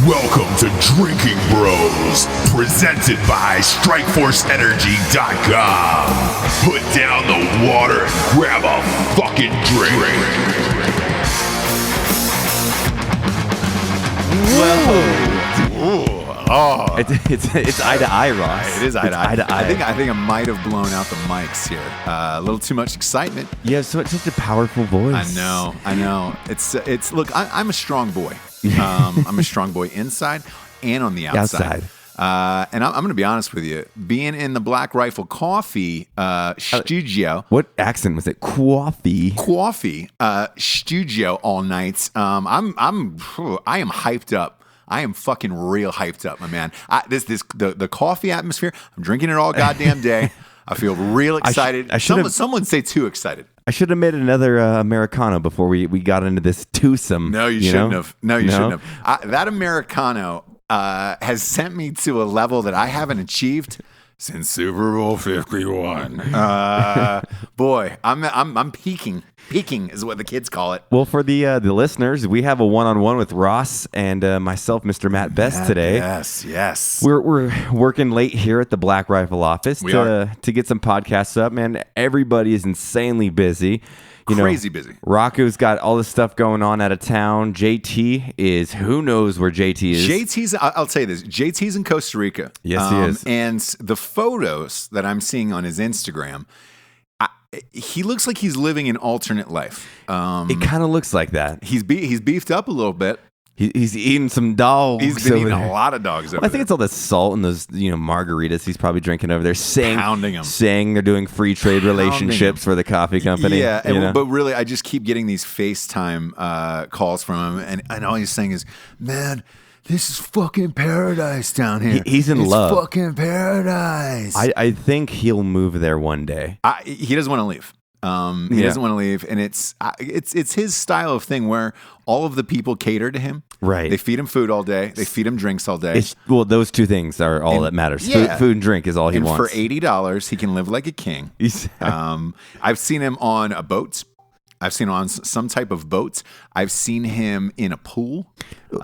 Welcome to Drinking Bros, presented by StrikeForceEnergy.com. Put down the water and grab a fucking drink. It's eye to eye, Ross. It is eye to eye. eye. I think I might have blown out the mics here. A little too much excitement. You have such a powerful voice. I know. It's. Look, I'm a strong boy. I'm a strong boy inside and on the outside. And I'm going to be honest with you. Being in the Black Rifle Coffee studio. What accent was it? Coffee studio all night. I am hyped up. I am fucking real hyped up, my man. The coffee atmosphere. I'm drinking it all goddamn day. I feel real excited. Someone say too excited. I should have made another Americano before we got into this twosome. No, you shouldn't have. No, you shouldn't have. That Americano has sent me to a level that I haven't achieved since Super Bowl 51. Boy, I'm peaking. Peaking is what the kids call it. Well, for the listeners, we have a one-on-one with Ross and myself, Mr. Matt Best today. Yes. We're working late here at the Black Rifle office to get some podcasts up. Man, everybody is insanely busy. Crazy busy. Rocco's got all this stuff going on out of town. JT is, who knows where JT is? I'll tell you this. JT's in Costa Rica. Yes, he is. And the photos that I'm seeing on his Instagram, he looks like he's living an alternate life. It kind of looks like that. He's beefed up a little bit. He's eating some dogs. He's been eating a lot of dogs over there. I think it's all the salt and those margaritas he's probably drinking over there. Pounding them. Saying they're doing free trade relationships for the coffee company. Yeah, but really, I just keep getting these FaceTime calls from him, and all he's saying is, man, this is fucking paradise down here. He's in love. It's fucking paradise. I think he'll move there one day. He doesn't want to leave. He doesn't want to leave, and it's his style of thing where all of the people cater to him. Right. They feed him food all day. They feed him drinks all day. Those two things are all that matters. Yeah. Food and drink is all he wants. And for $80, he can live like a king. I've seen him on a boat. I've seen him on some type of boat. I've seen him in a pool,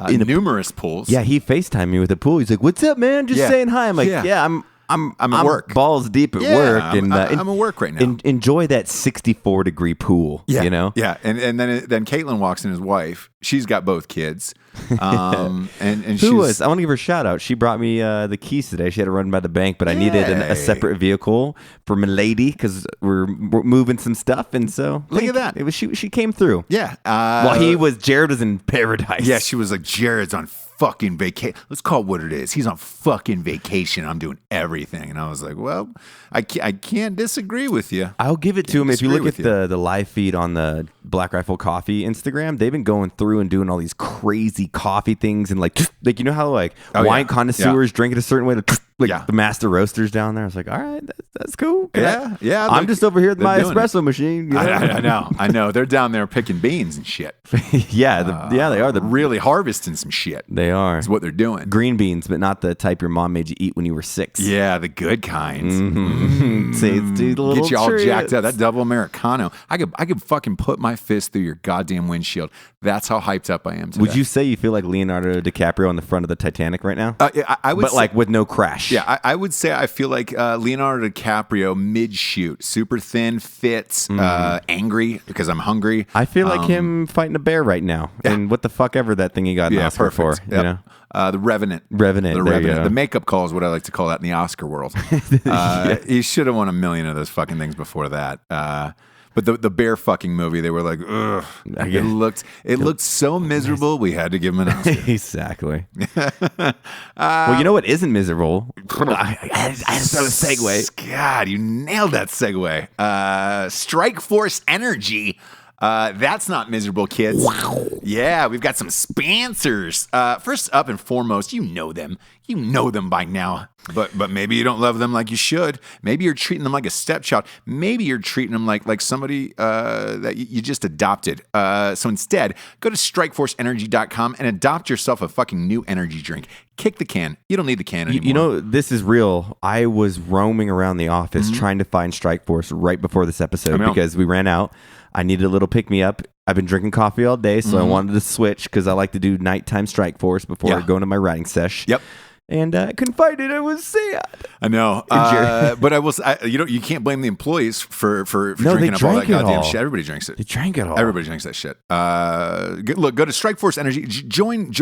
numerous pools. Yeah, he FaceTimed me with a pool. He's like, "What's up, man? Just saying hi." I'm like, "Yeah, I'm at work, balls deep at work, and I'm at work right now. Enjoy that 64-degree pool, yeah, you know." Yeah, and then Caitlin walks in, his wife. She's got both kids. And who was? I want to give her a shout out. She brought me the keys today. She had to run by the bank, but I needed a separate vehicle for my lady because we're moving some stuff, and so look at that. It was she came through. Yeah. Jared was in paradise. Yeah, she was like, Jared's on fucking vacation. Let's call it what it is. He's on fucking vacation. I'm doing everything. And I was like, well, I can't disagree with you. I'll give it to him. If you look at the live feed on the Black Rifle Coffee Instagram, they've been going through and doing all these crazy coffee things and like you know how wine connoisseurs drink it a certain way to the master roasters down there. I was like, all right, that's cool. Yeah. I'm just over here with my espresso machine. You know? I know. They're down there picking beans and shit. They are. They're really harvesting some shit. They are. That's what they're doing. Green beans, but not the type your mom made you eat when you were 6. Yeah, the good kinds. Get you all jacked up. That double Americano. I could fucking put my fist through your goddamn windshield. That's how hyped up I am today. Would you say you feel like Leonardo DiCaprio on the front of the Titanic right now? I would, but with no crash. Yeah, I would say I feel like Leonardo DiCaprio mid-shoot, super thin, fit, angry because I'm hungry. I feel like him fighting a bear right now, and what the fuck ever that thing he got an Oscar for. Yep. You know, the Revenant. The Revenant. The makeup call is what I like to call that in the Oscar world. He should have won a million of those fucking things before that. But the bear fucking movie, they were like, ugh. It looked so miserable. We had to give him an Oscar. Exactly. Well, you know what isn't miserable? I had to start a segue. God, you nailed that segue. Strike Force Energy. That's not miserable, kids. Wow. Yeah, we've got some sponsors. First up and foremost, you know them. You know them by now. But maybe you don't love them like you should. Maybe you're treating them like a stepchild. Maybe you're treating them like somebody that you just adopted. So instead, go to StrikeForceEnergy.com and adopt yourself a fucking new energy drink. Kick the can. You don't need the can anymore. You know, this is real. I was roaming around the office trying to find Strike Force right before this episode because we ran out. I needed a little pick-me-up. I've been drinking coffee all day, so I wanted to switch because I like to do nighttime Strike Force before I go into my writing sesh. Yep. And I couldn't find it. I was sad. I know, but you can't blame the employees for drinking up all that goddamn shit. Everybody drinks it. They drank it all. Everybody drinks that shit. Look, go to Strike Force Energy. Join.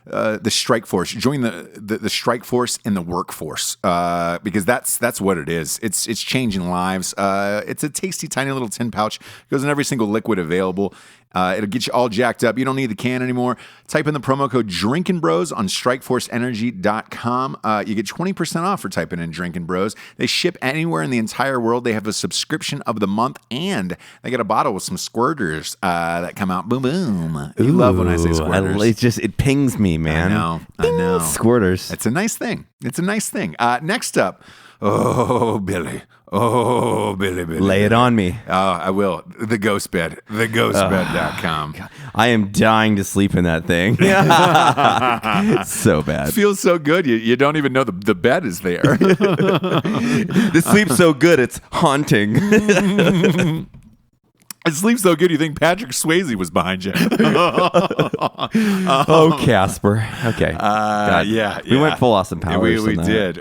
The Strike Force. Join the Strike Force in the workforce because that's what it is. It's changing lives. It's a tasty, tiny little tin pouch. Goes in every single liquid available. It'll get you all jacked up. You don't need the can anymore. Type in the promo code Drinkin' Bros on StrikeForceEnergy.com. You get 20% off for typing in Drinkin' Bros. They ship anywhere in the entire world. They have a subscription of the month, and they got a bottle with some squirters that come out. Boom, boom. You love when I say squirters. It pings me, man. I know. Squirters. It's a nice thing. Next up, Billy. Lay it on me. I will. The Ghost Bed. TheGhostBed.com. I am dying to sleep in that thing. So bad. Feels so good. You don't even know the bed is there. This sleep's so good, it's haunting. It sleeps so good you think Patrick Swayze was behind you. Oh, Casper. Okay. Yeah. We went full Austin Powers. We did.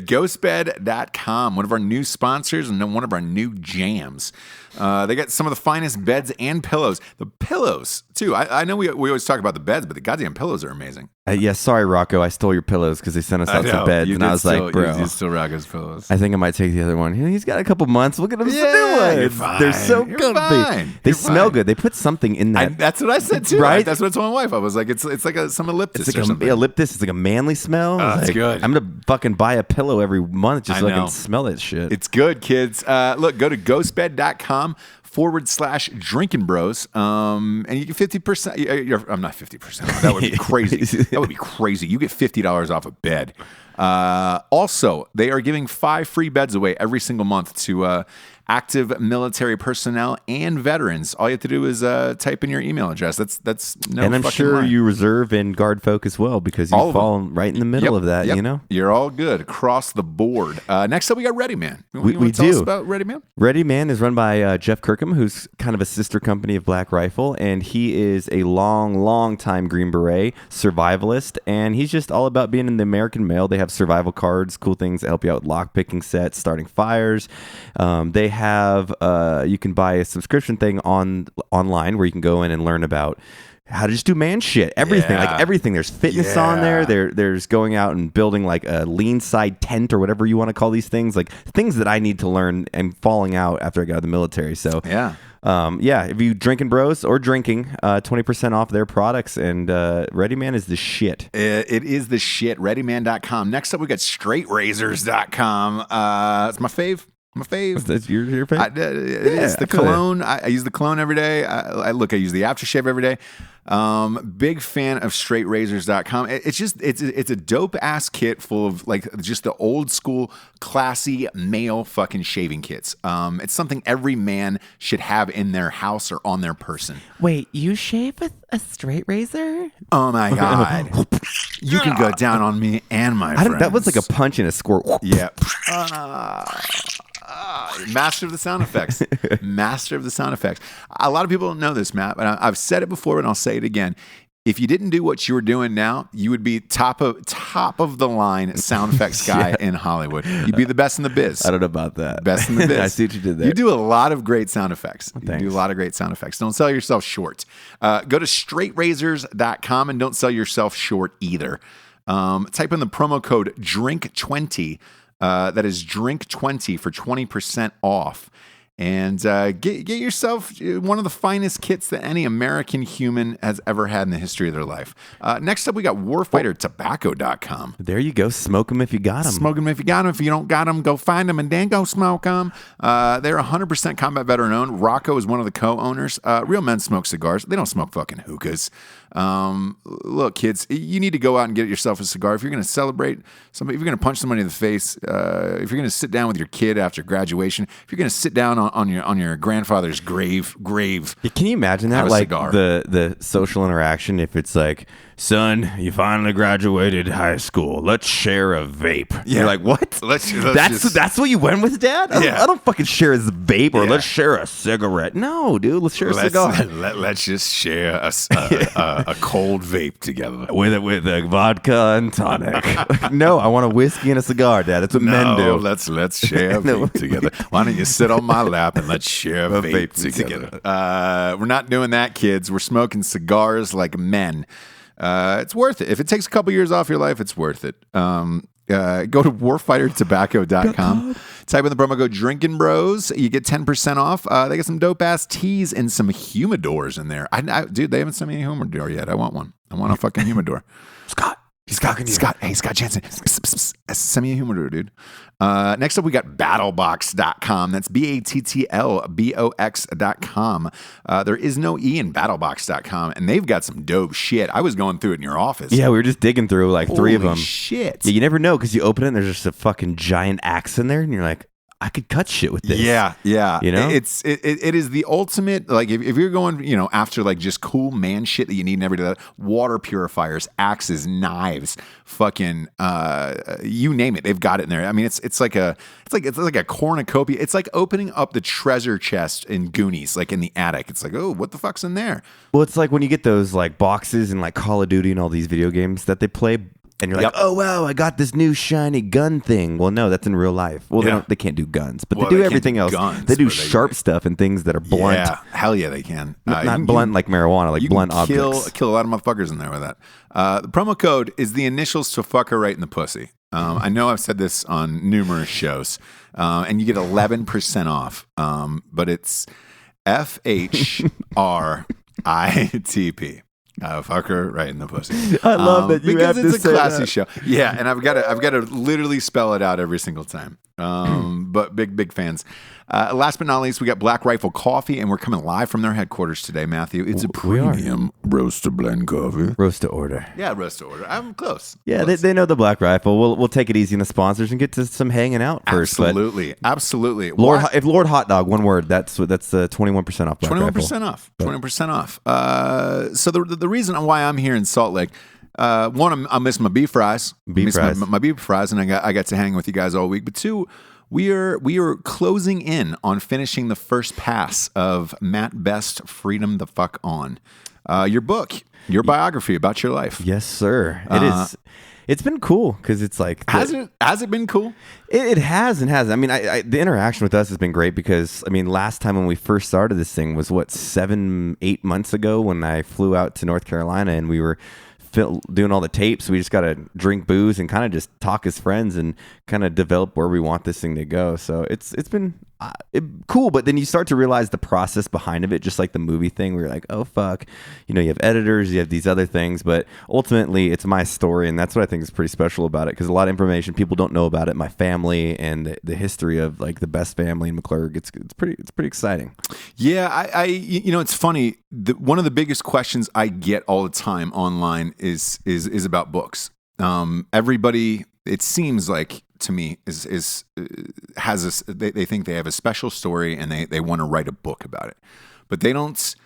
Ghostbed.com, one of our new sponsors and one of our new jams. They got some of the finest beds and pillows. The pillows, too. I know we always talk about the beds, but the goddamn pillows are amazing. Sorry, Rocco. I stole your pillows because they sent us out some beds. And I was like, bro. You stole Rocco's pillows. I think I might take the other one. He's got a couple months. Look at him. You're fine. They're so comfy. They smell good. They put something in that. That's what I said, too. Right? That's what I told my wife. I was like, it's like some Elliptis or something. Elliptis. It's like a manly smell. That's good. I'm going to fucking buy a pillow every month just so I can smell that shit. It's good, kids. Look, go to ghostbed.com/Drinkin' Bros. And you get 50%. I'm not 50%. That would be crazy. You get $50 off a bed. Also, they are giving 5 free beds away every single month to active military personnel and veterans. All you have to do is type in your email address. That's no. And I'm sure line. you reserve in guard folk as well because you fall right in the middle of that. You know, you're all good across the board. Next up, we got Ready Man. We do. Tell us about Ready Man. Ready Man is run by Jeff Kirkham, who's kind of a sister company of Black Rifle, and he is a long time Green Beret survivalist, and he's just all about being in the American mail. They have survival cards, cool things that help you out with lock picking sets, starting fires. They have you can buy a subscription thing online where you can go in and learn about how to just do man shit, everything, like everything. There's fitness on there. There's going out and building like a lean side tent or whatever you want to call these things, like things that I need to learn and falling out after I got out of the military. So if you drinking bros or drinking, 20% off their products, and Ready Man is the shit. It is the shit. ReadyMan.com. Next up, we got StraightRazors.com. It's my fave. That's your fave? It's the cologne. I use the cologne every day. I use the aftershave every day. Big fan of StraightRazors.com. It's a dope ass kit full of like just the old school classy male fucking shaving kits. It's something every man should have in their house or on their person. Wait, you shave with a straight razor? Oh my god! You can go down on me and my friends. That was like a punch and a squirt. Yeah. Master of the sound effects. A lot of people don't know this, Matt, but I've said it before and I'll say it again. If you didn't do what you were doing now, you would be top of the line sound effects guy in Hollywood. You'd be the best in the biz. I don't know about that. Best in the biz. I see what you did there. You do a lot of great sound effects. Well, you do a lot of great sound effects. Don't sell yourself short. Go to straightrazors.com and don't sell yourself short either. Type in the promo code DRINK20. That is DRINK20 for 20% off. And get yourself one of the finest kits that any American human has ever had in the history of their life. Next up, we got warfightertobacco.com. There you go. Smoke them if you got them. Smoke them if you got them. If you don't got them, go find them and then go smoke them. They're 100% combat veteran owned. Rocco is one of the co-owners. Real men smoke cigars. They don't smoke fucking hookahs. Look, kids, you need to go out and get yourself a cigar. If you're going to celebrate somebody, if you're going to punch somebody in the face, if you're going to sit down with your kid after graduation, if you're going to sit down on your grandfather's grave. Can you imagine that? Like the social interaction, if it's like son, you finally graduated high school. Let's share a vape. Yeah. You're like, what? That's what you went with, Dad? I don't fucking share his vape or let's share a cigarette. No, dude, let's share a cigar. Let's just share a cold vape together. With a vodka and tonic. No, I want a whiskey and a cigar, Dad. That's what men do. Let's share a vape together. Why don't you sit on my lap and let's share a vape together? We're not doing that, kids. We're smoking cigars like men. It's worth it. If it takes a couple years off your life, it's worth it. Go to warfightertobacco.com. Type in the promo code Drinking Bros. You get 10% off. They got some dope ass teas and some humidors in there. Dude, they haven't sent me a humidor yet. I want one. I want a fucking humidor. Scott. Hey, Scott Jansen. Send me a humidor, dude. Next up, we got battlebox.com. That's BATTLBOX.com. There is no E in battlebox.com, and they've got some dope shit. I was going through it in your office. Yeah, we were just digging through like three of them. Shit. Yeah, you never know because you open it and there's just a fucking giant axe in there, and you're like, I could cut shit with this. Yeah. You know? It is the ultimate, like, if you're going, after, like, just cool man shit that you need in every day, water purifiers, axes, knives, fucking, you name it, they've got it in there. I mean, it's like a cornucopia. It's like opening up the treasure chest in Goonies, like in the attic. It's like, oh, what the fuck's in there? Well, it's like when you get those, like, boxes in, like, Call of Duty and all these video games that they play. And you're like, oh, wow, I got this new shiny gun thing. Well, no, that's in real life. Well, they can't do guns, but they do everything else. They do sharp stuff and things that are blunt. Yeah, hell yeah, they can. Not blunt like marijuana, like blunt objects. Kill a lot of motherfuckers in there with that. The promo code is the initials to fuck her right in the pussy. I know I've said this on numerous shows, and you get 11% off, but it's FHRITP. Fuck her right in the pussy. I love that you have to say that. Because it's a classy show. Yeah, and I've got to literally spell it out every single time. But big fans. Last but not least, we got Black Rifle Coffee, and we're coming live from their headquarters today, Matthew. It's a premium roast to blend coffee. Roast to order. Yeah, roast to order. I'm close. Yeah, they know the Black Rifle. We'll take it easy on the sponsors and get to some hanging out first. Absolutely. If Lord Hot Dog, one word. That's 21% off. Black 21% off. 20% off. So the reason why I'm here in Salt Lake. One, I miss my beef fries. My beef fries, and I got to hang with you guys all week. But two, we are closing in on finishing the first pass of Matt Best Freedom the Fuck On. Your book, your biography about your life. Yes, sir. It is. It's been cool because it's like has it been cool? It has and has. I mean, the interaction with us has been great because I mean, last time when we first started this thing was 7-8 months ago when I flew out to North Carolina and we were doing all the tapes. We just got to drink booze and kind of just talk as friends and kind of develop where we want this thing to go. So it's been cool, but then you start to realize the process behind of it, just like the movie thing where you're like, oh fuck, you have editors, you have these other things, but ultimately it's my story, and that's what I think is pretty special about it, because a lot of information people don't know about it, my family and the history of like the Best family in McClurg. It's pretty exciting. Yeah, I it's funny. One of the biggest questions I get all the time online is about books. Everybody, it seems like to me, they think they have a special story and they want to write a book about it, but they don't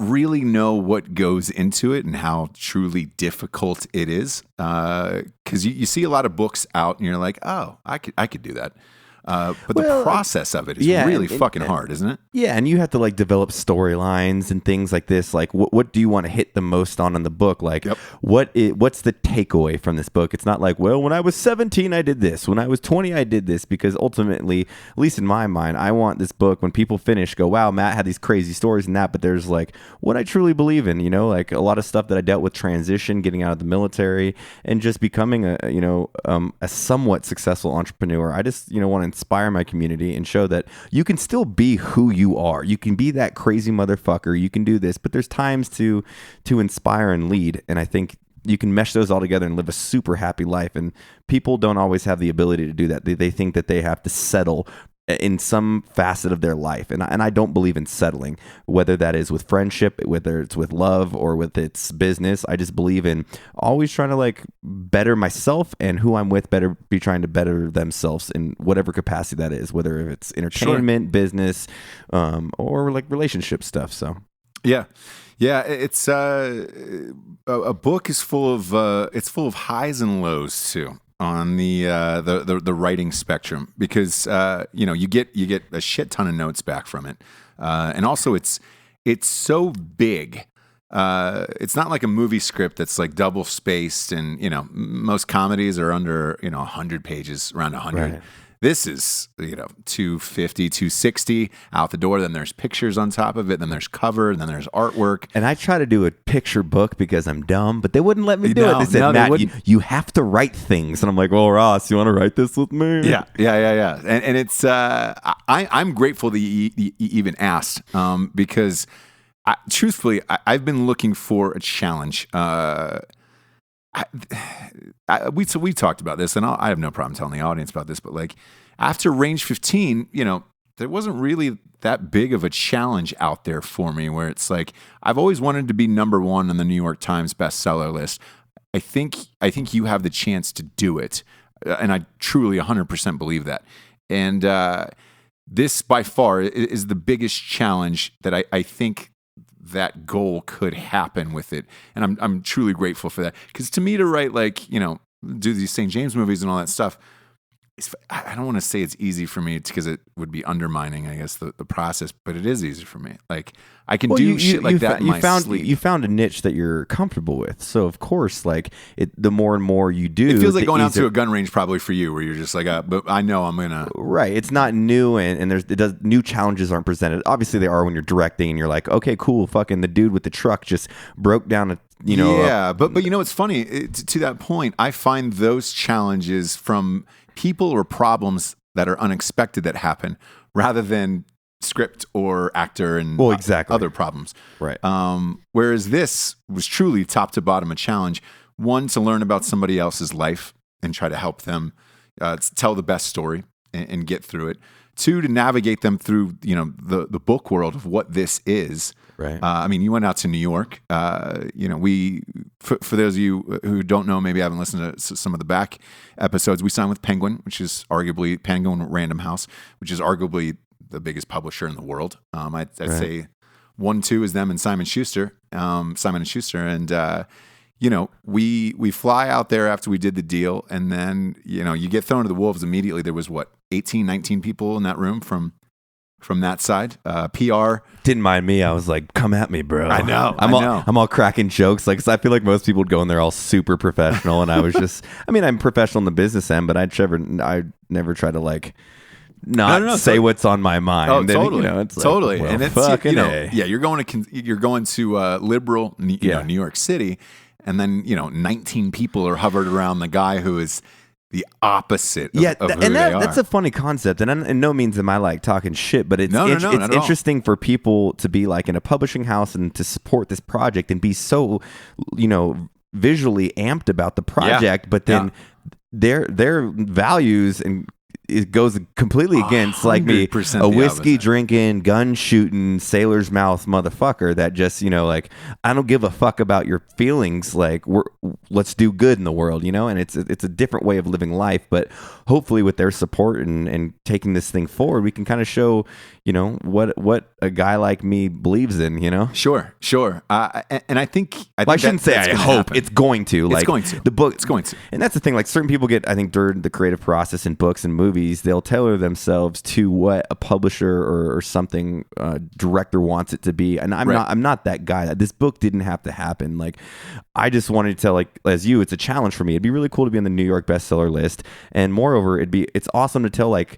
really know what goes into it and how truly difficult it is. Because you see a lot of books out and you're like, oh, I could do that. But the process of it is really fucking hard, isn't it? Yeah, and you have to like develop storylines and things like this. Like, what do you want to hit the most on in the book? Like, what's the takeaway from this book? It's not like, well, when I was 17, I did this. When I was 20, I did this. Because ultimately, at least in my mind, I want this book when people finish, go, wow, Matt had these crazy stories and that. But there's like what I truly believe in. Like a lot of stuff that I dealt with, transition, getting out of the military, and just becoming a somewhat successful entrepreneur. I just want to inspire my community and show that you can still be who you are. You can be that crazy motherfucker. You can do this, but there's times to inspire and lead. And I think you can mesh those all together and live a super happy life. And people don't always have the ability to do that. They think that they have to settle in some facet of their life. And I don't believe in settling, whether that is with friendship, whether it's with love or with its business. I just believe in always trying to like better myself, and who I'm with better be trying to better themselves in whatever capacity that is, whether it's entertainment, business, or like relationship stuff. So yeah, Yeah, it's a book is full of it's full of highs and lows too on the writing spectrum because you get a shit ton of notes back from it, and also it's so big. It's not like a movie script that's like double spaced, and most comedies are under 100 pages, around 100. Right. This is 250, 260 out the door. Then there's pictures on top of it. Then there's cover. And then there's artwork. And I try to do a picture book because I'm dumb, but they wouldn't let me do it. They said, they Matt, you have to write things. And I'm like, well, Ross, you want to write this with me? Yeah. And it's I'm grateful that you even asked because truthfully, I've been looking for a challenge. We talked about this, and I have no problem telling the audience about this, but like after Range 15, there wasn't really that big of a challenge out there for me where it's like I've always wanted to be number one on the New York Times bestseller list. I think you have the chance to do it, and I truly 100% believe that. And this by far is the biggest challenge that I think that goal could happen with it, and I'm truly grateful for that. Because to me, to write do these St. James movies and all that stuff, I don't want to say it's easy for me because it would be undermining, I guess, the process. But it is easy for me. Like I can do shit like that in my sleep. You found a niche that you're comfortable with, so of course, like the more and more you do, it feels like going out to a gun range probably for you, where you're just like, but I know I'm gonna. Right, it's not new, and new challenges aren't presented. Obviously, they are when you're directing, and you're like, okay, cool, fucking the dude with the truck just broke down a. But it's funny to that point. I find those challenges from people or problems that are unexpected that happen, rather than script or actor and other problems. Right. Whereas this was truly top to bottom a challenge. One, to learn about somebody else's life and try to help them tell the best story and get through it. Two, to navigate them through the book world of what this is. Right. You went out to New York. We for those of you who don't know, maybe haven't listened to some of the back episodes, we signed with Penguin, which is arguably Penguin Random House, which is arguably the biggest publisher in the world. I'd say 1-2 is them and Simon Schuster. And we fly out there after we did the deal, and then you get thrown to the wolves immediately. There was 18, 19 people in that room from that side. PR didn't mind me. I was like, come at me, bro. I know. I'm all cracking jokes. Like, 'cause I feel like most people would go in there all super professional, and I was just, I'm professional in the business end, but I never try to like not say what's on my mind. Oh, and, totally. It's like, totally. Well, and it's fucking you're going to liberal, New York City, and then 19 people are hovered around the guy who is the opposite of who they are. That's a funny concept, and in no means am I like talking shit, but it's it's interesting for people to be like in a publishing house and to support this project and be so visually amped about the project, but then their values and it goes completely against like me, a whiskey drinking, gun shooting, sailor's mouth motherfucker that just, like, I don't give a fuck about your feelings. Like, let's do good in the world, and it's a different way of living life. But hopefully with their support and taking this thing forward, we can kind of show, what a guy like me believes in, Sure. And I think I shouldn't say I hope happen. It's going to. Like, it's going to. The book, it's going to. And that's the thing. Like, certain people get, I think, during the creative process in books and movies, they'll tailor themselves to what a publisher or something director wants it to be. And I'm not that guy. This book didn't have to happen. Like, I just wanted to tell, like, as you, it's a challenge for me. It'd be really cool to be on the New York bestseller list. And moreover, it's awesome to tell, like,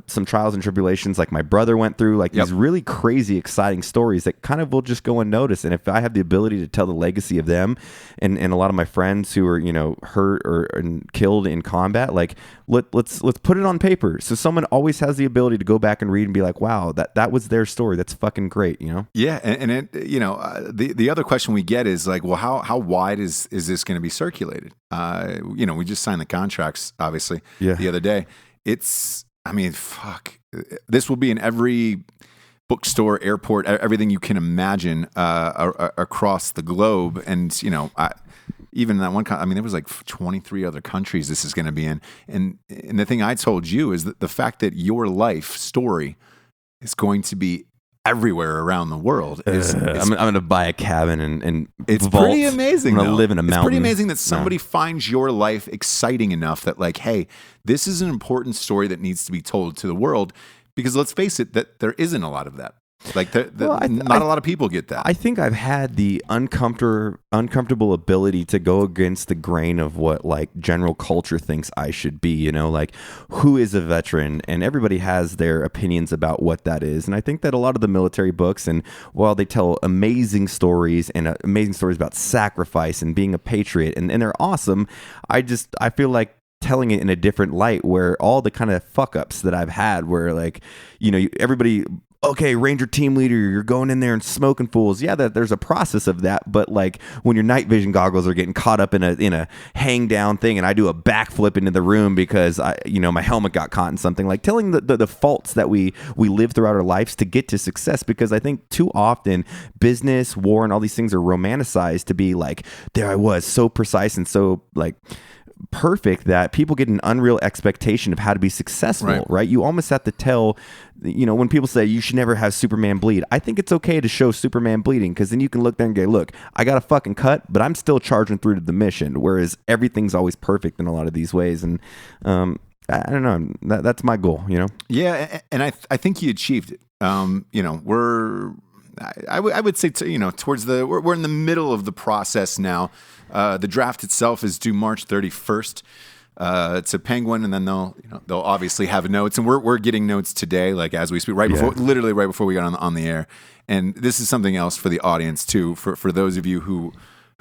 some trials and tribulations like my brother went through, like these really crazy, exciting stories that kind of will just go unnoticed. And if I have the ability to tell the legacy of them and a lot of my friends who are, hurt or killed in combat, like, let's put it on paper. So someone always has the ability to go back and read and be like, wow, that was their story. That's fucking great, Yeah. And it, the other question we get is like, well, how wide is this going to be circulated? We just signed the contracts, obviously, the other day. Fuck. This will be in every bookstore, airport, everything you can imagine across the globe. And, even in that one, there was like 23 other countries this is going to be in. And the thing I told you is that the fact that your life story is going to be everywhere around the world. I'm going to buy a cabin and it's vault. pretty amazing. I'm going to live in a mountain. It's pretty amazing that somebody finds your life exciting enough that like, hey, this is an important story that needs to be told to the world. Because let's face it, that there isn't a lot of that. Like, not a lot of people get that. I think I've had the uncomfortable ability to go against the grain of what like general culture thinks I should be. You know, like who is a veteran, and everybody has their opinions about what that is. And I think that a lot of the military books, and while they tell amazing stories and amazing stories about sacrifice and being a patriot, and they're awesome, I feel like telling it in a different light, where all the kind of fuck ups that I've had, where like, you know, everybody, okay, Ranger team leader, you're going in there and smoking fools. Yeah, there's a process of that, but like when your night vision goggles are getting caught up in a hang down thing, and I do a backflip into the room because my helmet got caught in something, like telling the faults that we live throughout our lives to get to success. Because I think too often business, war, and all these things are romanticized to be like, there I was, so precise and so like perfect, that people get an unreal expectation of how to be successful, right? You almost have to tell, when people say you should never have Superman bleed, I think it's okay to show Superman bleeding, because then you can look there and go, look, I got a fucking cut, but I'm still charging through to the mission, whereas everything's always perfect in a lot of these ways. And I don't know, that's my goal, Yeah, and I think you achieved it. I would say towards we're in the middle of the process now. The draft itself is due March 31st. It's a Penguin, and then they'll obviously have notes, and we're getting notes today, like as we speak, literally right before we got on the air. And this is something else for the audience too, for those of you who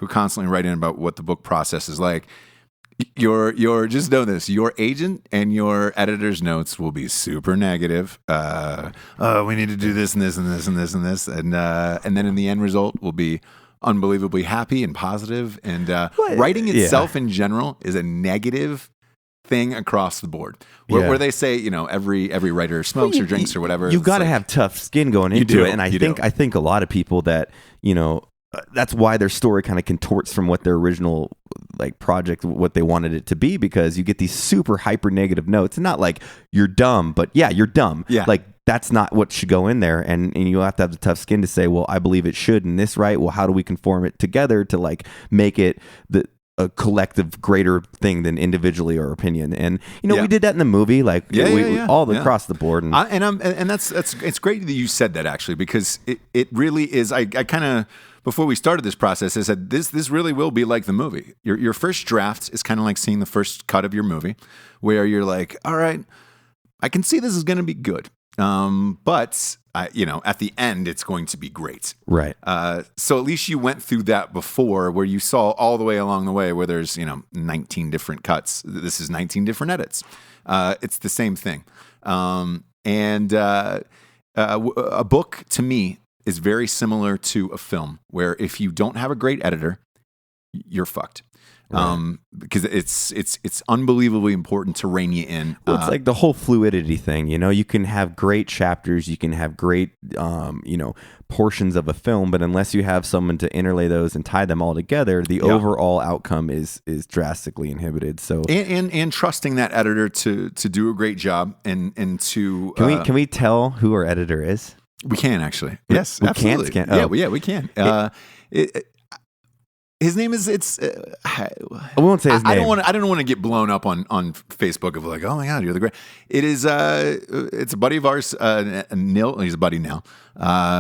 constantly write in about what the book process is like. Your just know this: your agent and your editor's notes will be super negative. We need to do this and this and this and this and this, and then in the end result will be unbelievably happy and positive. And writing itself in general is a negative thing across the board. Where they say every writer smokes or drinks or whatever. You've got to have tough skin going into it, and I think a lot of people that that's why their story kind of contorts from what their original like project, what they wanted it to be, because you get these super hyper negative notes, and not like you're dumb, but yeah, you're dumb. Yeah. Like that's not what should go in there. And you have to have the tough skin to say, well, I believe it should in this, right? Well, how do we conform it together to like make it a collective greater thing than individually or opinion? And we did that in the movie, like all across the board. And that's it's great that you said that, actually, because it really is. I kind of, before we started this process, I said this really will be like the movie. Your first draft is kind of like seeing the first cut of your movie, where you're like, all right, I can see this is going to be good, but at the end it's going to be great, right? So at least you went through that before, where you saw all the way along the way where there's 19 different cuts. This is 19 different edits. It's the same thing, and a book to me is very similar to a film, where if you don't have a great editor, you're fucked. Right. Because it's unbelievably important to rein you in. Well, it's like the whole fluidity thing. You can have great chapters, you can have great portions of a film, but unless you have someone to interlay those and tie them all together, the overall outcome is drastically inhibited. So and trusting that editor to do a great job and to can we tell who our editor is? We can, actually. Yes, we absolutely. Can? Oh. Yeah, we can. His name is. I won't say his name. I don't want to get blown up on Facebook of like, oh my god, you're the great. It is. It's a buddy of ours, Nil. He's a buddy now.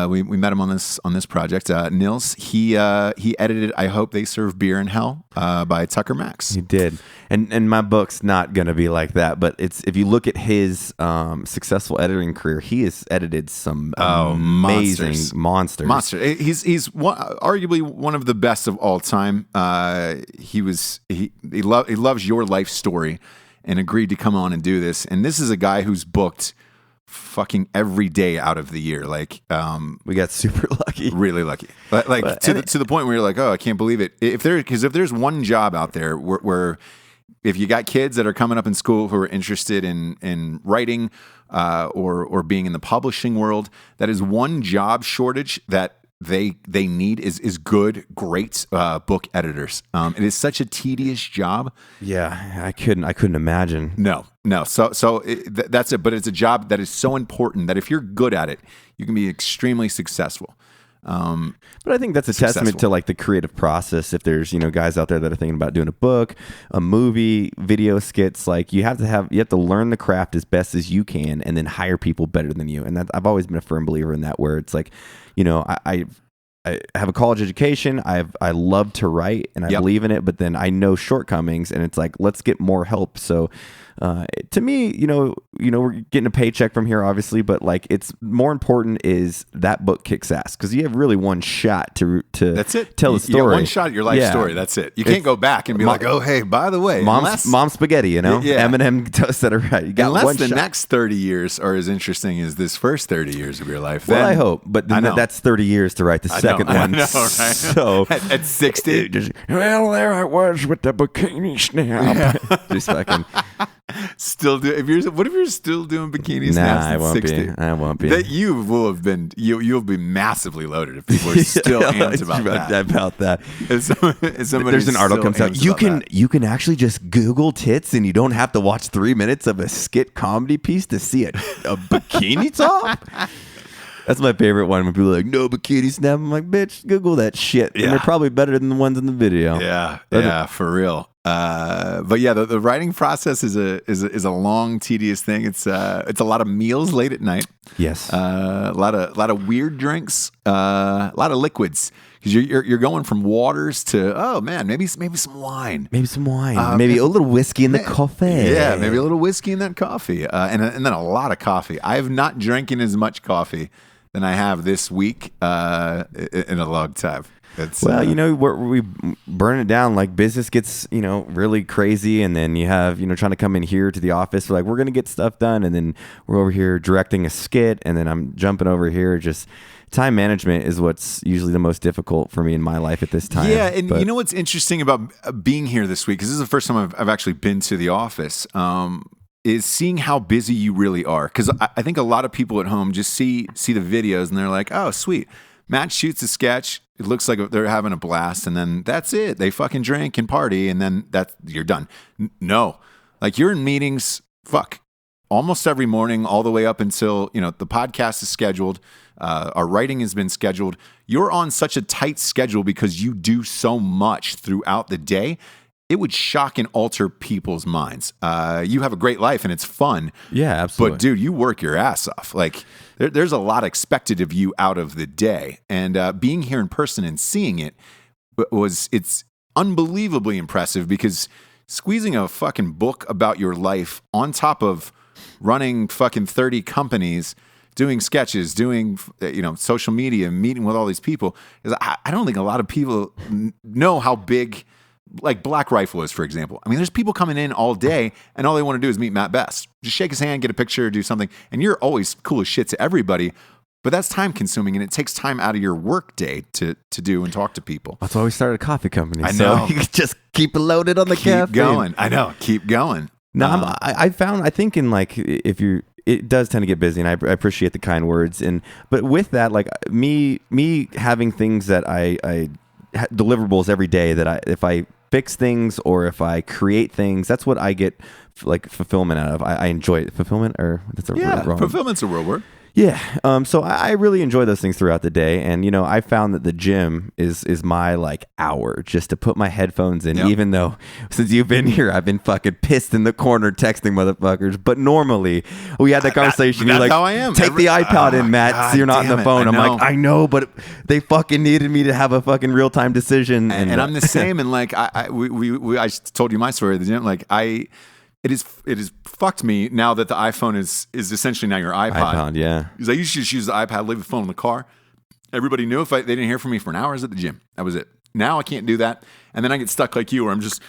We met him on this project. Nils. He edited I Hope They Serve Beer in Hell by Tucker Max. He did, and my book's not gonna be like that. But if you look at his successful editing career, he has edited some amazing monsters. He's arguably one of the best of all time. He loves your life story and agreed to come on and do this. And this is a guy who's booked fucking every day out of the year. Like, we got super lucky, really lucky. But to the point where you're like, oh, I can't believe it. If there's one job out there where if you got kids that are coming up in school who are interested in writing or being in the publishing world, that is one job shortage that they need is good, great book editors. It is such a tedious job. Yeah, I couldn't imagine. No. That's it. But it's a job that is so important that if you're good at it, you can be extremely successful. But I think that's a testament to like the creative process. If there's, guys out there that are thinking about doing a book, a movie, video skits, like you have to learn the craft as best as you can and then hire people better than you. And that, I've always been a firm believer in that, where it's like, I have a college education. I love to write and I believe in it, but then I know shortcomings, and it's like, let's get more help. So to me, we're getting a paycheck from here, obviously, but like, it's more important is that book kicks ass, because you have really one shot to that's it. Tell the story. You one shot at your life story. That's it. You can't go back and be like, oh, hey, by the way, mom spaghetti, Eminem said it right. You got unless one the shot. Next 30 years are as interesting as this first 30 years of your life. Well, I hope, but then that's 30 years to write the second one. I know, right? So at 60, well, there I was with the bikini snap. Just fucking. Still do. What if you're still doing bikini snaps I at won't 60? be. I won't be. That you will have been. You'll be massively loaded if people are still amped about that. There's an article comes out. You can actually just Google tits, and you don't have to watch 3 minutes of a skit comedy piece to see a bikini top. That's my favorite one, when people are like, no bikini snap. I'm like, bitch, Google that shit. Yeah. And they're probably better than the ones in the video. Yeah, for real. But yeah, the writing process is a long, tedious thing. It's a lot of meals late at night. Yes. A lot of weird drinks. A lot of liquids, because you're going from waters to maybe some wine. Maybe some wine. Maybe a little whiskey in the coffee. Yeah, maybe a little whiskey in that coffee. And then a lot of coffee. I have not drinking as much coffee than I have this week in a long time. We burn it down. Like, business gets, really crazy. And then you have, trying to come in here to the office. We're like, we're going to get stuff done. And then we're over here directing a skit. And then I'm jumping over here. Just time management is what's usually the most difficult for me in my life at this time. Yeah. And you know what's interesting about being here this week, because this is the first time I've actually been to the office, is seeing how busy you really are. Because I think a lot of people at home just see the videos and they're like, oh, sweet. Matt shoots a sketch. It looks like they're having a blast, and then that's it. They fucking drink and party, and then you're done. No. Like, you're in meetings, almost every morning, all the way up until, the podcast is scheduled. Our writing has been scheduled. You're on such a tight schedule because you do so much throughout the day. It would shock and alter people's minds. You have a great life and it's fun. Yeah, absolutely. But dude, you work your ass off. Like, there's a lot expected of you out of the day. And being here in person and seeing it it's unbelievably impressive, because squeezing a fucking book about your life on top of running fucking 30 companies, doing sketches, doing social media, meeting with all these people, is I don't think a lot of people know how big, like, Black Rifle is, for example. I mean, there's people coming in all day, and all they want to do is meet Matt Best. Just shake his hand, get a picture, do something, and you're always cool as shit to everybody. But that's time consuming, and it takes time out of your work day to do and talk to people. That's why we started a coffee company. I know. So you just keep it loaded on the caffeine. Keep going. I know. Keep going. No, I think in, like, it does tend to get busy, and I appreciate the kind words. But with that, like, me having things that I deliverables every day, that if I fix things or if I create things, that's what I get, like, fulfillment out of. I enjoy it. Fulfillment, or that's a wrong. Fulfillment's a real word. Yeah. So I really enjoy those things throughout the day. And, I found that the gym is my, like, hour just to put my headphones in, even though since you've been here, I've been fucking pissed in the corner texting motherfuckers. But normally we had that conversation. That's you're like, how I am. Take the iPad in, Matt, God, so you're not on the phone. I'm like, I know, but they fucking needed me to have a fucking real-time decision. And I'm the same. And, like, I told you my story at the gym. Like, It is fucked me now that the iPhone is essentially now your iPod. Yeah. Because I used to just use the iPad, leave the phone in the car. Everybody knew if they didn't hear from me for an hour, I was at the gym. That was it. Now I can't do that. And then I get stuck like you, where I'm just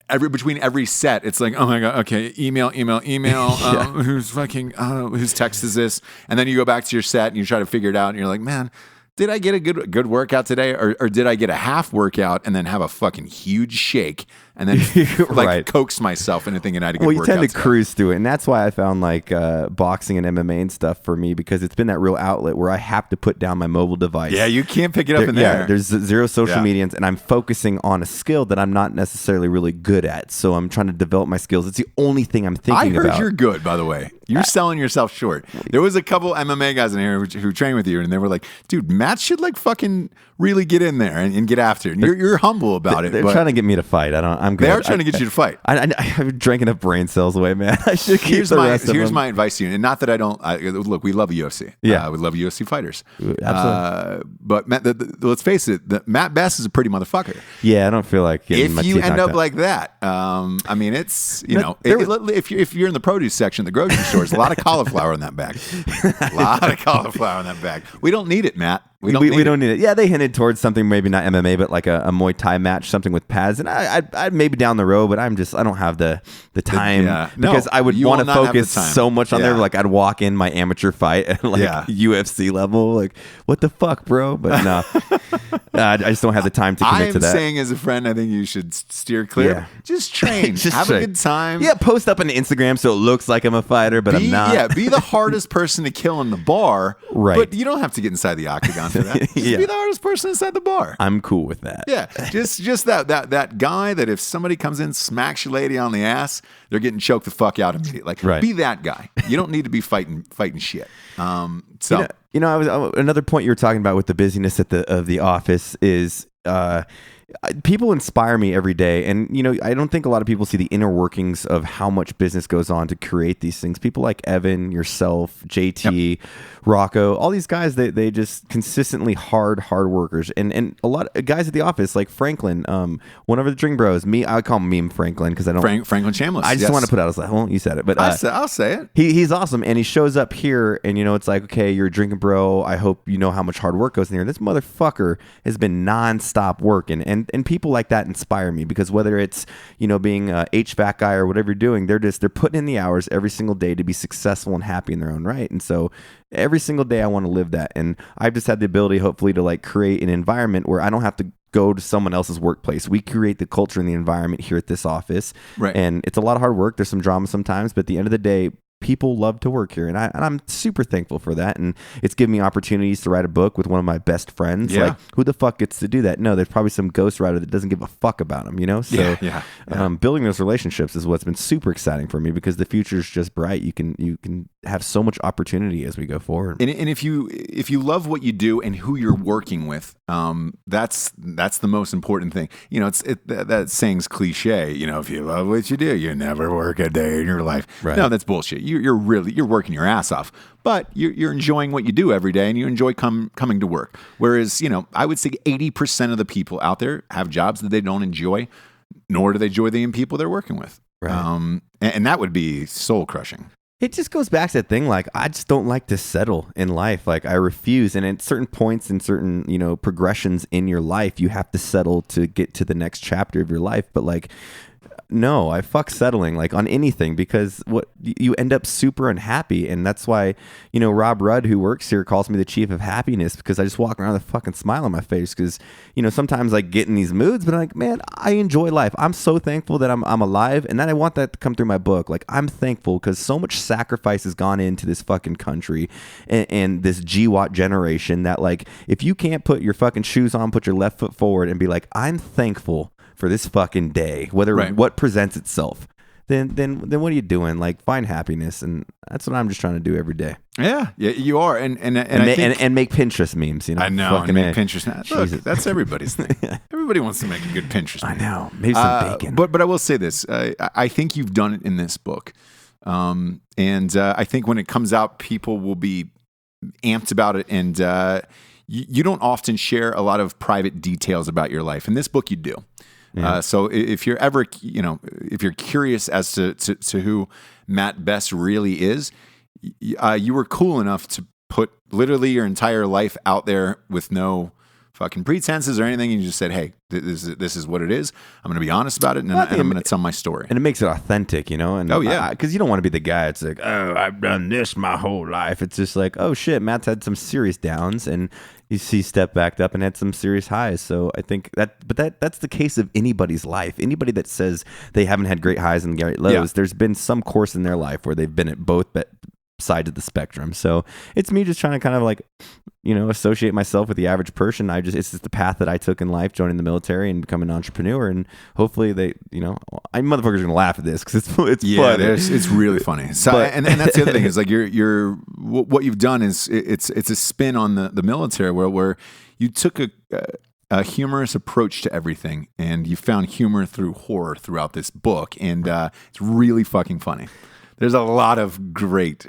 between every set, it's like, oh my God, okay, email. Whose text is this? And then you go back to your set and you try to figure it out, and you're like, man, did I get a good workout today, or did I get a half workout and then have a fucking huge shake and then like Right. coax myself into thinking I had a good Well, you workout tend to today. cruise through it, and that's why I found like boxing and MMA and stuff for me, because it's been that real outlet where I have to put down my mobile device. Yeah, you can't pick it up in there. Yeah, there's zero social Yeah. media, and I'm focusing on a skill that I'm not necessarily really good at. So I'm trying to develop my skills. It's the only thing I'm I thinking heard about. you're good, by the way. You're selling yourself short. There was a couple MMA guys in here who train with you, and they were like, "Dude, Matt should like fucking really get in there and get after it." And you're humble about it. They're but trying to get me to fight. I'm good. They are trying to get you to fight. I've drank enough brain cells away, man. I should keep Here's the rest of here's them. my advice to you, and not that I don't. Look, we love UFC. Yeah. we love UFC fighters. Absolutely. But Matt, let's face it, Matt Best is a pretty motherfucker. Yeah, I don't feel like getting my If you teeth end knocked up out. like that, I mean, it's there if you're in the produce section at the grocery store, there's a lot of cauliflower in that bag. A lot of cauliflower in that bag. We don't need it, Matt. We don't need it. Yeah, they hinted towards something, maybe not MMA, but like a Muay Thai match, something with pads. And I'd maybe down the road, but I don't have the time Yeah. No, because I would you want will to not have the focus time. so much on there. Yeah. Like I'd walk in my amateur fight at like Yeah. UFC level, like what the fuck, bro? But no, I just don't have the time to I commit am to that. saying as a friend, I think you should steer clear. Yeah. Just train. Just have train. a good time. Yeah, post up on Instagram so it looks like I'm a fighter, but I'm not. Yeah, be the hardest person to kill in the bar. Right. But you don't have to get inside the octagon for that. Just Yeah. be the hardest person inside the bar. I'm cool with that. Yeah, just that guy that if somebody comes in, smacks your lady on the ass, they're getting choked the fuck out immediately. Like, Right. be that guy. You don't need to be fighting shit. So Another point you were talking about with the busyness of the office is people inspire me every day, and I don't think a lot of people see the inner workings of how much business goes on to create these things. People like Evan, yourself, JT, Rocco, all these guys, they just consistently hard workers, and a lot of guys at the office like Franklin, one of the Drink Bros. I call him Meme Franklin because I don't. Franklin Chambliss. I just want to put out. Well, you said it, but I'll say it. he's awesome, and he shows up here, and it's like, okay, you're a drinking bro. I hope you know how much hard work goes in here. This motherfucker has been nonstop working, and people like that inspire me because whether it's being a HVAC guy or whatever you're doing, they're putting in the hours every single day to be successful and happy in their own right. And so every single day I want to live that, and I've just had the ability, hopefully, to like create an environment where I don't have to go to someone else's workplace. We create the culture and the environment here at this office, Right. And it's a lot of hard work. There's some drama sometimes, but at the end of the day, people love to work here, and I'm super thankful for that. And it's given me opportunities to write a book with one of my best friends. Yeah. Like, who the fuck gets to do that? No, there's probably some ghostwriter that doesn't give a fuck about them, So Yeah. building those relationships is what's been super exciting for me because the future is just bright. You can have so much opportunity as we go forward. And if you love what you do and who you're working with, that's the most important thing. That saying's cliche. If you love what you do, you never work a day in your life. Right. No, that's bullshit. You're working your ass off, but you're enjoying what you do every day, and you enjoy coming to work. Whereas I would say 80% of the people out there have jobs that they don't enjoy, nor do they enjoy the people they're working with. Right. And that would be soul crushing. It just goes back to that thing, like, I just don't like to settle in life. Like, I refuse. And at certain points in certain, progressions in your life, you have to settle to get to the next chapter of your life. But like, no, I fuck settling like on anything because what you end up super unhappy. And that's why, Rob Rudd, who works here, calls me the chief of happiness because I just walk around with a fucking smile on my face because, sometimes I get in these moods, but I'm like, man, I enjoy life. I'm so thankful that I'm alive. And then I want that to come through my book. Like, I'm thankful because so much sacrifice has gone into this fucking country and this GWAT generation that, like, if you can't put your fucking shoes on, put your left foot forward and be like, I'm thankful for this fucking day, what presents itself, then what are you doing? Like, find happiness, and that's what I'm just trying to do every day. Yeah, you are, and make Pinterest memes. I know, and make Pinterest. Look, Jesus. that's everybody's thing. Everybody wants to make a good Pinterest meme. I know, maybe some bacon. But I will say this: I think you've done it in this book, and I think when it comes out, people will be amped about it, and you don't often share a lot of private details about your life. In this book, you do. Yeah. So if you're ever, if you're curious as to who Matt Best really is, you were cool enough to put literally your entire life out there with no fucking pretenses or anything. You just said, hey, this is what it is. I'm going to be honest about it, and I'm going to tell my story. And it makes it authentic, you know? And because you don't want to be the guy that's like, oh, I've done this my whole life. It's just like, oh shit, Matt's had some serious downs, and you see step backed up and had some serious highs. So I think that's the case of anybody's life. Anybody that says they haven't had great highs and great lows, there's been some course in their life where they've been at both sides of the spectrum. So it's me just trying to kind of like, you know, associate myself with the average person. It's just the path that I took in life, joining the military and becoming an entrepreneur. And hopefully they, you know, motherfuckers are gonna laugh at this because it's funny. It's really funny. So and that's the other thing is like what you've done is it's a spin on the military where you took a humorous approach to everything, and you found humor through horror throughout this book, and it's really fucking funny. There's a lot of great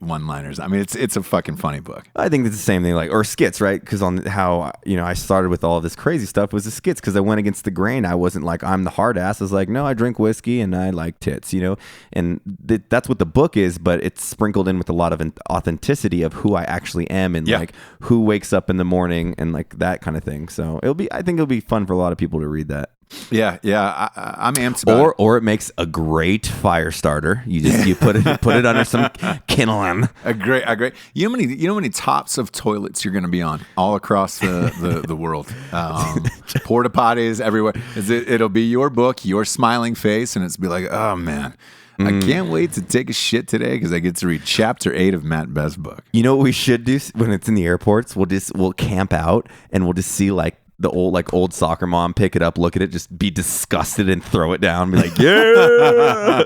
one-liners. I mean, it's a fucking funny book. I think it's the same thing, like, or skits, right? Because on how, you know, I started with all this crazy stuff was the skits, because I went against the grain. I wasn't like, I'm the hard ass. I was like, no, I drink whiskey and I like tits, you know? And that's what the book is, but it's sprinkled in with a lot of authenticity of who I actually am, and like who wakes up in the morning and like that kind of thing. So I think it'll be fun for a lot of people to read that. Yeah, I'm amped about it. Or it makes a great fire starter. You put it under some kindling. A great. You know how many tops of toilets you're going to be on all across the world. Porta potties everywhere. It'll be your book, your smiling face, and it's be like, oh man, I can't wait to take a shit today because I get to read chapter 8 of Matt Best's book. You know what we should do when it's in the airports? We'll camp out and we'll just see like the old soccer mom pick it up, look at it, just be disgusted and throw it down, be like, yeah.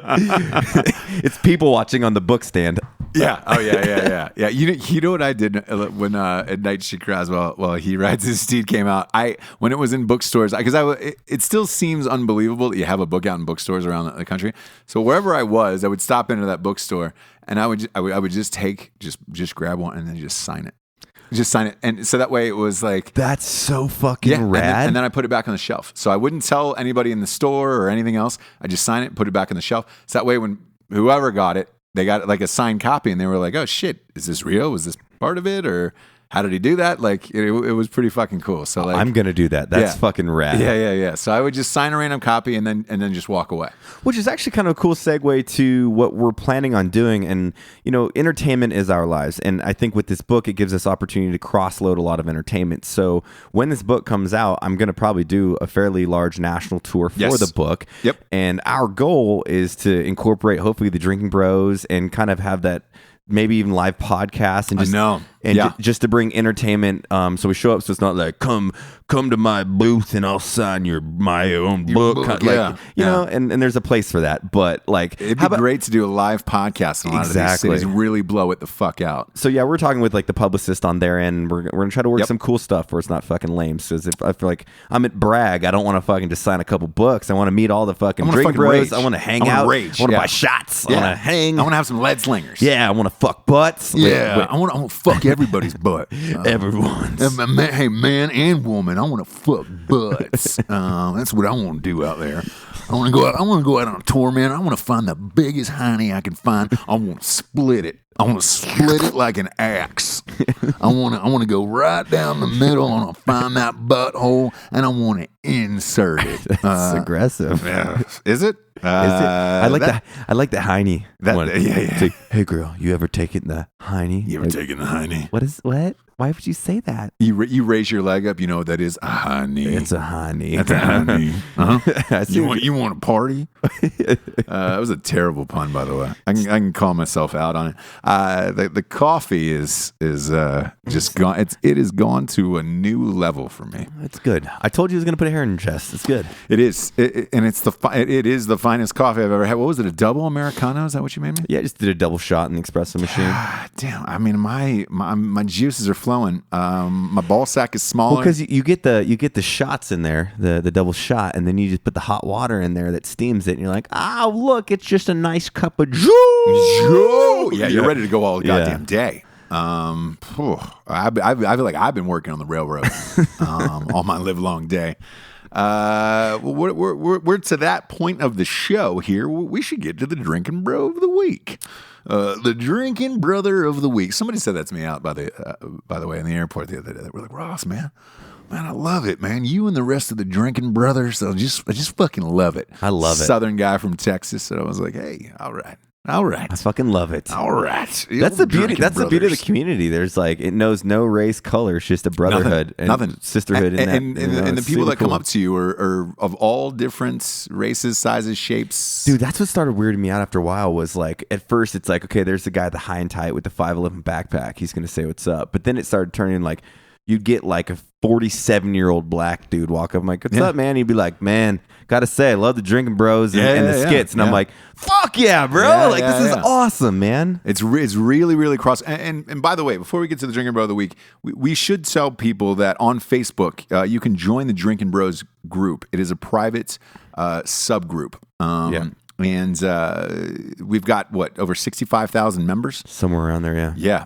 It's people watching on the book stand. Yeah. Oh yeah. You know what I did when At Night She Cries while He Rides His Steed came out. When it was in bookstores, because it still seems unbelievable that you have a book out in bookstores around the country. So wherever I was, I would stop into that bookstore and I would just grab one and then just sign it. Just sign it. And so that way it was like... That's so fucking rad. And then I put it back on the shelf. So I wouldn't tell anybody in the store or anything else. I just sign it and put it back on the shelf. So that way when whoever got it, they got like a signed copy and they were like, oh shit, is this real? Was this part of it? Or how did he do that? Like it was pretty fucking cool. So like, I'm going to do that. That's fucking rad. Yeah. So I would just sign a random copy and then just walk away. Which is actually kind of a cool segue to what we're planning on doing. And, you know, entertainment is our lives. And I think with this book, it gives us opportunity to cross-load a lot of entertainment. So when this book comes out, I'm going to probably do a fairly large national tour for the book. Yep. And our goal is to incorporate, hopefully, the Drinking Bros and kind of have that maybe even live podcast and just to bring entertainment. So we show up, so it's not like come to my booth and I'll sign my own book. You know, and there's a place for that. But like, it'd be great to do a live podcast in a lot of these cities and really blow it the fuck out. So yeah, we're talking with like the publicist on their end. We're gonna try to work some cool stuff where it's not fucking lame. Because if I feel like I'm at Bragg, I don't want to fucking just sign a couple books. I want to meet all the fucking drink bros. Rage. I want to hang out. Rage. I want to buy shots. I want to hang. I want to have some lead slingers. Yeah, I want to fuck butts. Yeah, I want to fuck everybody's butt. Everyone's. Hey, man and woman, I want to fuck butts. That's what I want to do out there. I want to go out on a tour, man. I want to find the biggest hiney I can find. I want to split it. I want to split it like an axe. I want to go right down the middle. I want to find that butthole and I want to insert it. That's aggressive. Is it? I like the hiney. Yeah. Like, hey girl, you ever taken the hiney? You ever taken the hiney? What? Why would you say that? You raise your leg up. You know what that is? A hiney. It's a hiney. That's a hiney. Uh-huh. You want a party? That was a terrible pun, by the way. I can call myself out on it. The coffee is just gone. It has gone to a new level for me. It's good. I told you I was going to put a hair in your chest. It's good. It is, and it is the finest coffee I've ever had. What was it? A double Americano? Is that what you made me? Yeah, I just did a double shot in the espresso machine. Damn. I mean, my juices are flowing. My ball sack is smaller. Well, because you get the shots in there, the double shot, and then you just put the hot water in there that steams it, and you're like, oh look, it's just a nice cup of juice. Yeah, you're ready to go all goddamn day. I feel like I've been working on the railroad all my live long day. We're to that point of the show here. We should get to the drinking bro of the week. The drinking brother of the week. Somebody said that to me out by the way in the airport the other day. They were like, Ross, man, Man, I love it, man. You and the rest of the drinking brothers, I just fucking love it. I love it. Southern guy from Texas. So I was like, hey, all right. I fucking love it. All right. That's the beauty. That's the beauty of the community. There's like, it knows no race, color. It's just a brotherhood, Nothing. sisterhood, and the people that come up to you are of all different races, sizes, shapes. Dude, that's what started weirding me out after a while. Was like, at first it's like, okay, there's the guy, the high and tight with the 5'11" backpack. He's gonna say what's up. But then it started turning like, you'd get like a 47-year-old black dude walk up. I'm like, what's up, man? He'd be like, man, gotta say, I love the drinking bros and the skits. And I'm like, fuck yeah, bro. This is awesome, man. It's really, really cross. And by the way, before we get to the Drinking Bro of the Week, we should tell people that on Facebook, you can join the Drinking Bros group. It is a private subgroup. And we've got, over 65,000 members? Somewhere around there, yeah.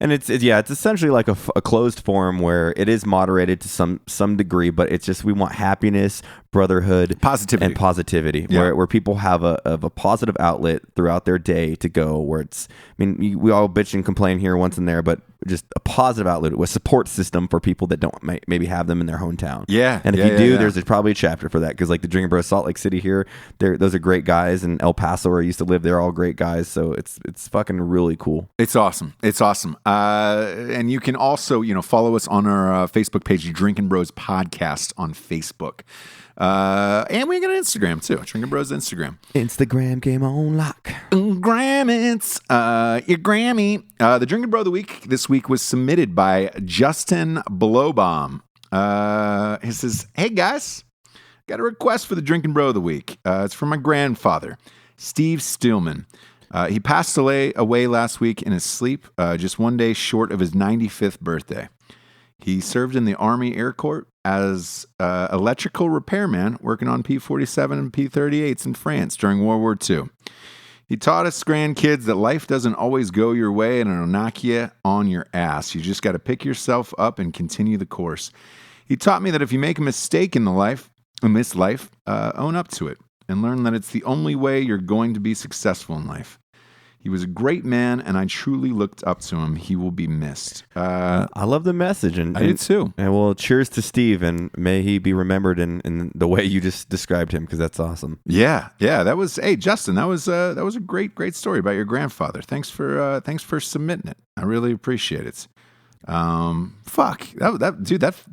And it's essentially like a closed forum where it is moderated to some degree, but it's just, we want happiness, brotherhood, positivity, where people have a positive outlet throughout their day to go, where it's, I mean, we all bitch and complain here once and there, but just a positive outlet, a support system for people that don't maybe have them in their hometown. Yeah. And if you do, there's probably a chapter for that, because like the Drinking Bros Salt Lake City here, those are great guys, and El Paso, where I used to live, they're all great guys. So it's fucking really cool. It's awesome. And you can also, follow us on our Facebook page, Drinking Bros Podcast on Facebook. And we got an Instagram too, Drinking Bros Instagram. Instagram game on lock. Grammits, your Grammy. The Drinking Bro of the Week this week was submitted by Justin Blowbaum. He says, hey guys, got a request for the Drinking Bro of the Week. It's from my grandfather, Steve Stillman. He passed away last week in his sleep, just one day short of his 95th birthday. He served in the Army Air Corps as electrical repairman, working on P-47 and P-38s in France during World War II. He taught us grandkids that life doesn't always go your way and it'll knock you on your ass. You just got to pick yourself up and continue the course. He taught me that if you make a mistake in this life, own up to it and learn that it's the only way you're going to be successful in life. He was a great man, and I truly looked up to him. He will be missed. I love the message. I did too. And well, cheers to Steve, and may he be remembered in the way you just described him, because that's awesome. Yeah. That was, hey, Justin, that was a great story about your grandfather. Thanks for submitting it. I really appreciate it.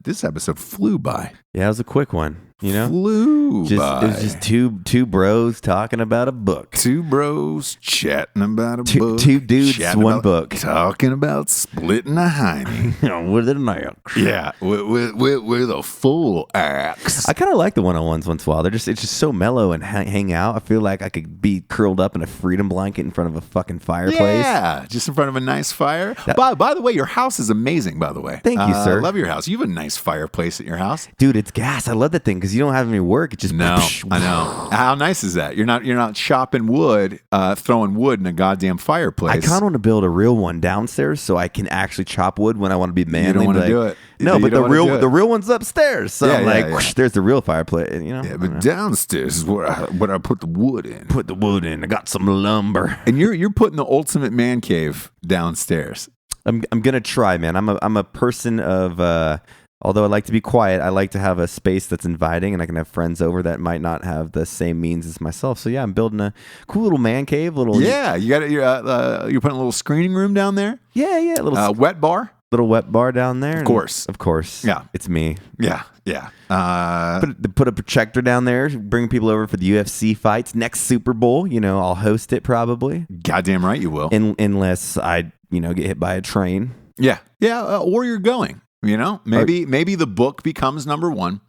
This episode flew by. Yeah, it was a quick one. Flew by. It was just two bros talking about a book. Two bros chatting about a book. Two dudes, one book. Talking about splitting a hiney. With an axe. Yeah, with a full axe. I kind of like the one-on-ones once in a while. It's just so mellow and hang out. I feel like I could be curled up in a freedom blanket in front of a fucking fireplace. Yeah, just in front of a nice fire. By the way, your house is amazing, by the way. Thank you, sir. I love your house. You have a nice fireplace at your house. Dude, it's gas. I love that thing because you don't have any work. It just I know. How nice is that? You're not chopping wood, throwing wood in a goddamn fireplace. I kind of want to build a real one downstairs so I can actually chop wood when I want to be manly. You don't want to do it. No, but the real one's upstairs. So I'm like, whoosh, there's the real fireplace. Yeah, but downstairs is where I put the wood in. Put the wood in. I got some lumber. And you're putting the ultimate man cave downstairs. I'm gonna try, man. I'm a person of. Although I like to be quiet, I like to have a space that's inviting, and I can have friends over that might not have the same means as myself. So yeah, I'm building a cool little man cave. You're putting a little screening room down there. Yeah, a little wet bar. Little wet bar down there. Of course. Yeah, it's me. Yeah. Put a projector down there. Bring people over for the UFC fights next Super Bowl. I'll host it probably. Goddamn right you will. Unless I get hit by a train. Yeah. Or you're going. Maybe the book becomes number one,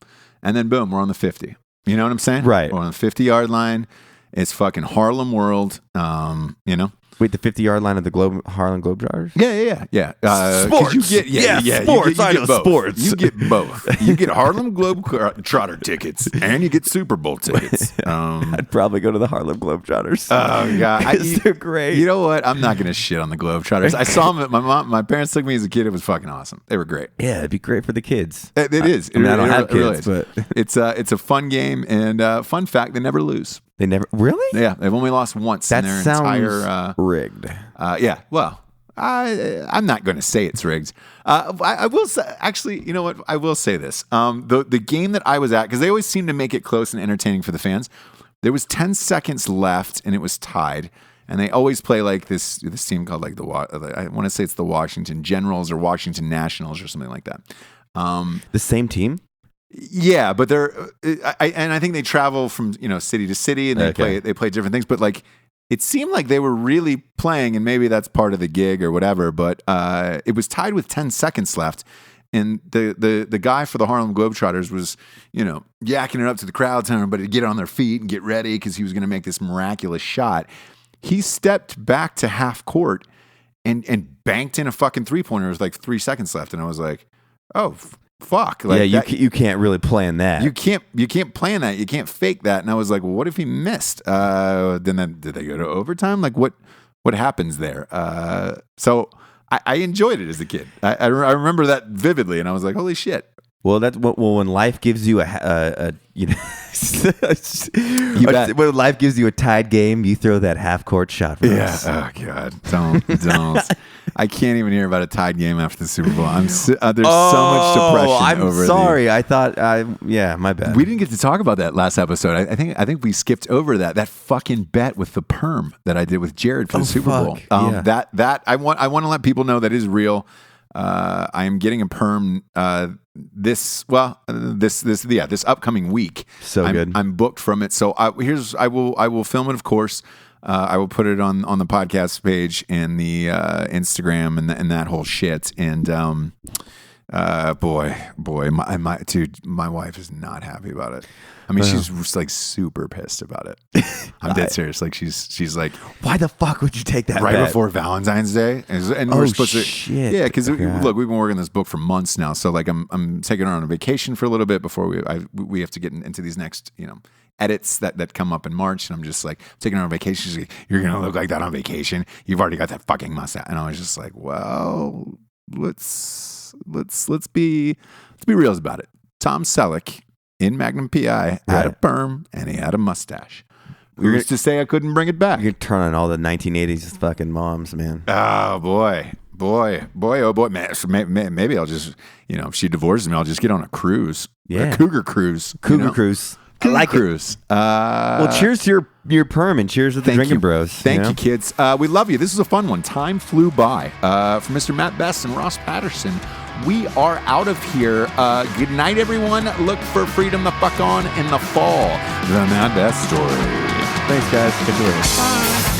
and then boom, we're on the 50. You know what I'm saying? Right. We're on the 50-yard line. It's fucking Harlem World. Wait, the 50-yard line of the Harlem Globetrotters? Yeah. Sports. You get, sports. I know sports. You get both. You get Harlem Globetrotter tickets, and you get Super Bowl tickets. I'd probably go to the Harlem Globetrotters. Oh, God. They're great. You know what? I'm not going to shit on the Globetrotters. I saw them. My parents took me as a kid. It was fucking awesome. They were great. Yeah, it'd be great for the kids. It is. I don't have kids, but it's a fun game, and fun fact, they never lose. They never really? Yeah, they've only lost once in their entire rigged. Yeah, well, I'm not going to say it's rigged. I will say, actually, you know what? I will say this. The game that I was at, because they always seem to make it close and entertaining for the fans. There was 10 seconds left, and it was tied. And they always play like this team called like I want to say it's the Washington Generals or Washington Nationals or something like that. The same team? Yeah, but I think they travel from city to city, and they play different things. But like, it seemed like they were really playing, and maybe that's part of the gig or whatever. But it was tied with 10 seconds left, and the guy for the Harlem Globetrotters was yakking it up to the crowd, telling everybody to get on their feet and get ready because he was going to make this miraculous shot. He stepped back to half court and banked in a fucking 3-pointer. It was like 3 seconds left, and I was like, "Oh fuck!" Like, yeah, you can't really plan that. You can't plan that. You can't fake that. And I was like, well, "What if he missed? Then did they go to overtime? Like what happens there?" So I enjoyed it as a kid. I remember that vividly, and I was like, "Holy shit!" Well, when life gives you when life gives you a tied game, you throw that half court shot. For us. Oh God, don't. I can't even hear about a tied game after the Super Bowl. There's so much depression over. I'm sorry. I thought. My bad. We didn't get to talk about that last episode. I think we skipped over that fucking bet with the perm that I did with Jared for the Super Bowl. That I want to let people know that is real. I am getting a perm this upcoming week. Good. I'm booked from it. So I will film it, of course. I will put it on the podcast page and the Instagram and that whole shit. And my wife is not happy about it. I mean, she's just like super pissed about it. I'm dead serious. Like she's like, why the fuck would you take that right bet? before Valentine's Day? And we're supposed to. Yeah, because look, we've been working this book for months now. So like, I'm taking her on a vacation for a little bit before we have to get into these next edits that come up in March. And I'm just like taking her on vacation. She's like, "You're gonna look like that on vacation. You've already got that fucking mustache." And I was just like, well, let's be real about it. Tom Selleck in Magnum PI had a perm and he had a mustache. Who's to say I couldn't bring it back? You're turning all the 1980s fucking moms, man. Oh boy, oh boy, man. So maybe I'll just, if she divorces me, I'll just get on a cruise. Yeah, a cougar cruise. Cruise. I like cruise. Well, cheers to your perm and cheers to the Drinking Bros. Thank you, kids. We love you. This was a fun one. Time flew by. For Mr. Matt Best and Ross Patterson, we are out of here. Good night, everyone. Look for freedom the fuck on in the fall. The Matt Best story. Thanks, guys. Catch you later. Bye.